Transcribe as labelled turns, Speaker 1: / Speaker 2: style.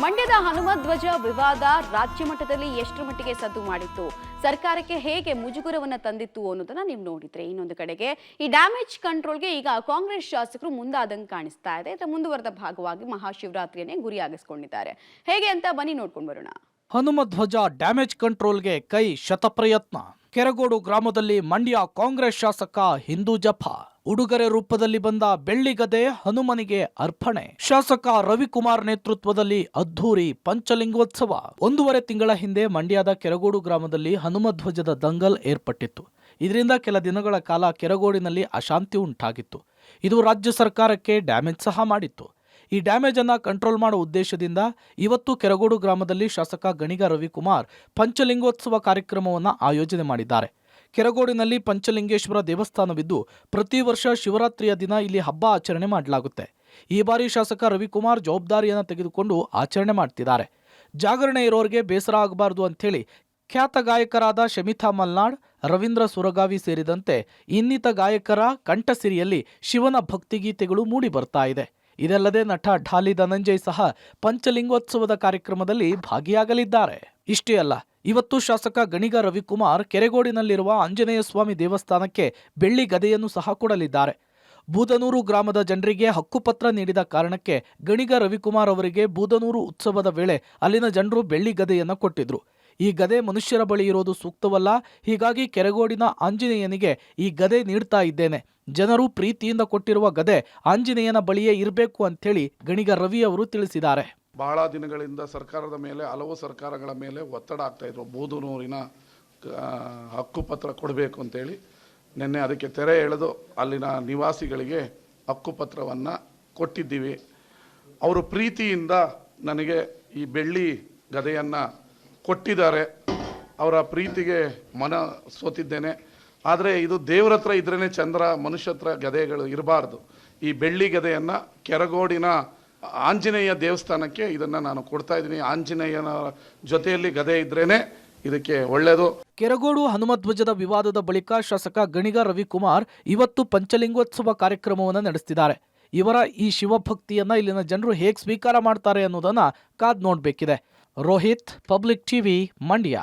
Speaker 1: ಮಂಡ್ಯದ ಹನುಮಧ್ವಜ ವಿವಾದ ರಾಜ್ಯ ಮಟ್ಟದಲ್ಲಿ ಎಷ್ಟರ ಮಟ್ಟಿಗೆ ಸದ್ದು ಮಾಡಿತ್ತು, ಸರ್ಕಾರಕ್ಕೆ ಹೇಗೆ ಮುಜುಗರವನ್ನ ತಂದಿತ್ತು ಅನ್ನೋದನ್ನ ನೀವು ನೋಡಿದ್ರೆ. ಇನ್ನೊಂದು ಕಡೆಗೆ ಈ ಡ್ಯಾಮೇಜ್ ಕಂಟ್ರೋಲ್ಗೆ ಈಗ ಕಾಂಗ್ರೆಸ್ ಶಾಸಕರು ಮುಂದಾದಂಗೆ ಕಾಣಿಸ್ತಾ ಇದೆ. ಇದರ ಮುಂದುವರೆದ ಭಾಗವಾಗಿ ಮಹಾಶಿವರಾತ್ರಿಯನ್ನೇ ಗುರಿಯಾಗಿಸಿಕೊಂಡಿದ್ದಾರೆ. ಹೇಗೆ ಅಂತ ಬನ್ನಿ ನೋಡ್ಕೊಂಡು ಬರೋಣ.
Speaker 2: ಹನುಮಧ್ವಜ ಡ್ಯಾಮೇಜ್ ಕಂಟ್ರೋಲ್ಗೆ ಕೈ ಶತಪ್ರಯತ್ನ. ಕೆರಗೋಡು ಗ್ರಾಮದಲ್ಲಿ ಮಂಡ್ಯ ಕಾಂಗ್ರೆಸ್ ಶಾಸಕ ಹಿಂದೂ ಜಫ ಉಡುಗೊರೆ ರೂಪದಲ್ಲಿ ಬಂದ ಬೆಳ್ಳಿಗದೆ ಹನುಮನಿಗೆ ಅರ್ಪಣೆ. ಶಾಸಕ ರವಿಕುಮಾರ್ ನೇತೃತ್ವದಲ್ಲಿ ಅದ್ಧೂರಿ ಪಂಚಲಿಂಗೋತ್ಸವ. 1.5 ತಿಂಗಳ ಹಿಂದೆ ಮಂಡ್ಯದ ಕೆರಗೋಡು ಗ್ರಾಮದಲ್ಲಿ ಹನುಮಧ್ವಜದ ದಂಗಲ್ ಏರ್ಪಟ್ಟಿತ್ತು. ಇದರಿಂದ ಕೆಲ ದಿನಗಳ ಕಾಲ ಕೆರಗೋಡಿನಲ್ಲಿ ಅಶಾಂತಿ ಉಂಟಾಗಿತ್ತು. ಇದು ರಾಜ್ಯ ಸರ್ಕಾರಕ್ಕೆ ಡ್ಯಾಮೇಜ್ ಸಹ ಮಾಡಿತ್ತು. ಈ ಡ್ಯಾಮೇಜ್ ಅನ್ನ ಕಂಟ್ರೋಲ್ ಮಾಡುವ ಉದ್ದೇಶದಿಂದ ಇವತ್ತು ಕೆರಗೋಡು ಗ್ರಾಮದಲ್ಲಿ ಶಾಸಕ ಗಣಿಗ ರವಿಕುಮಾರ್ ಪಂಚಲಿಂಗೋತ್ಸವ ಕಾರ್ಯಕ್ರಮವನ್ನು ಆಯೋಜನೆ ಮಾಡಿದ್ದಾರೆ. ಕೆರಗೋಡಿನಲ್ಲಿ ಪಂಚಲಿಂಗೇಶ್ವರ ದೇವಸ್ಥಾನವಿದ್ದು ಪ್ರತಿ ವರ್ಷ ಶಿವರಾತ್ರಿಯ ದಿನ ಇಲ್ಲಿ ಹಬ್ಬ ಆಚರಣೆ ಮಾಡಲಾಗುತ್ತೆ. ಈ ಬಾರಿ ಶಾಸಕ ರವಿಕುಮಾರ್ ಜವಾಬ್ದಾರಿಯನ್ನು ತೆಗೆದುಕೊಂಡು ಆಚರಣೆ ಮಾಡ್ತಿದ್ದಾರೆ. ಜಾಗರಣೆ ಇರೋರಿಗೆ ಬೇಸರ ಆಗಬಾರದು ಅಂಥೇಳಿ ಖ್ಯಾತ ಗಾಯಕರಾದ ಶಮಿತಾ ಮಲ್ನಾಡ್, ರವೀಂದ್ರ ಸುರಗಾವಿ ಸೇರಿದಂತೆ ಇನ್ನಿತ ಗಾಯಕರ ಕಂಠಸಿರಿಯಲ್ಲಿ ಶಿವನ ಭಕ್ತಿಗೀತೆಗಳು ಮೂಡಿ ಬರ್ತಾ ಇದೆ. ಇದಲ್ಲದೆ ನಟ ಢಾಲಿ ಧನಂಜಯ್ ಸಹ ಪಂಚಲಿಂಗೋತ್ಸವದ ಕಾರ್ಯಕ್ರಮದಲ್ಲಿ ಭಾಗಿಯಾಗಲಿದ್ದಾರೆ. ಇಷ್ಟೇ ಅಲ್ಲ, ಇವತ್ತು ಶಾಸಕ ಗಣಿಗ ರವಿಕುಮಾರ್ ಕೆರೆಗೋಡಿನಲ್ಲಿರುವ ಆಂಜನೇಯ ಸ್ವಾಮಿ ದೇವಸ್ಥಾನಕ್ಕೆ ಬೆಳ್ಳಿ ಗದೆಯನ್ನು ಸಹ ಕೊಡಲಿದ್ದಾರೆ. ಬೂದನೂರು ಗ್ರಾಮದ ಜನರಿಗೆ ಹಕ್ಕುಪತ್ರ ನೀಡಿದ ಕಾರಣಕ್ಕೆ ಗಣಿಗ ರವಿಕುಮಾರ್ ಅವರಿಗೆ ಬೂದನೂರು ಉತ್ಸವದ ವೇಳೆ ಅಲ್ಲಿನ ಜನರು ಬೆಳ್ಳಿ ಗದೆಯನ್ನು ಕೊಟ್ಟಿದ್ರು. ಈ ಗದೆ ಮನುಷ್ಯರ ಬಳಿ ಇರೋದು ಸೂಕ್ತವಲ್ಲ, ಹೀಗಾಗಿ ಕೆರೆಗೋಡಿನ ಆಂಜನೇಯನಿಗೆ ಈ ಗದೆ ನೀಡ್ತಾ ಇದ್ದೇನೆ. ಜನರು ಪ್ರೀತಿಯಿಂದ ಕೊಟ್ಟಿರುವ ಗದೆ ಆಂಜನೇಯನ ಬಳಿಯೇ ಇರಬೇಕು ಅಂತೇಳಿ ಗಣಿಗ ರವಿ ಅವರು ತಿಳಿಸಿದ್ದಾರೆ.
Speaker 3: ಬಹಳ ದಿನಗಳಿಂದ ಸರ್ಕಾರದ ಮೇಲೆ, ಹಲವು ಸರ್ಕಾರಗಳ ಮೇಲೆ ಒತ್ತಡ ಆಗ್ತಾ ಇದ್ರು. ಬೂದನೂರಿನ ಹಕ್ಕುಪತ್ರ ಕೊಡಬೇಕು ಅಂತೇಳಿ ನಿನ್ನೆ ಅದಕ್ಕೆ ತೆರೆ ಎಳೆದು ಅಲ್ಲಿನ ನಿವಾಸಿಗಳಿಗೆ ಹಕ್ಕುಪತ್ರವನ್ನು ಕೊಟ್ಟಿದ್ದೀವಿ. ಅವರು ಪ್ರೀತಿಯಿಂದ ನನಗೆ ಈ ಬೆಳ್ಳಿ ಗದೆಯನ್ನು ಕೊಟ್ಟಿದ್ದಾರೆ. ಅವರ ಪ್ರೀತಿಗೆ ಮನ ಸೋತಿದ್ದೇನೆ. ಆದರೆ ಇದು ದೇವ್ರ ಹತ್ರ ಇದ್ರೇ ಚಂದ್ರ, ಮನುಷ್ಯ ಹತ್ರ ಗದೆಗಳು ಇರಬಾರ್ದು. ಈ ಬೆಳ್ಳಿ ಗದೆಯನ್ನು ಕೆರಗೋಡಿನ ಆಂಜನೇಯ ದೇವಸ್ಥಾನಕ್ಕೆ ಇದನ್ನು ನಾನು ಕೊಡ್ತಾ ಇದ್ದೀನಿ. ಆಂಜನೇಯನ ಜೊತೆಯಲ್ಲಿ ಗದೆ ಇದ್ರೇನೆ ಇದಕ್ಕೆ ಒಳ್ಳೆಯದು.
Speaker 2: ಕೆರಗೋಡು ಹನುಮಧ್ವಜದ ವಿವಾದದ ಬಳಿಕ ಶಾಸಕ ಗಣಿಗ ರವಿಕುಮಾರ್ ಇವತ್ತು ಪಂಚಲಿಂಗೋತ್ಸವ ಕಾರ್ಯಕ್ರಮವನ್ನು ನಡೆಸ್ತಿದ್ದಾರೆ. ಇವರ ಈ ಶಿವಭಕ್ತಿಯನ್ನ ಇಲ್ಲಿನ ಜನರು ಹೇಗೆ ಸ್ವೀಕಾರ ಮಾಡ್ತಾರೆ ಅನ್ನೋದನ್ನ ಕಾದ್ ನೋಡ್ಬೇಕಿದೆ. Rohit, public TV, Mandya.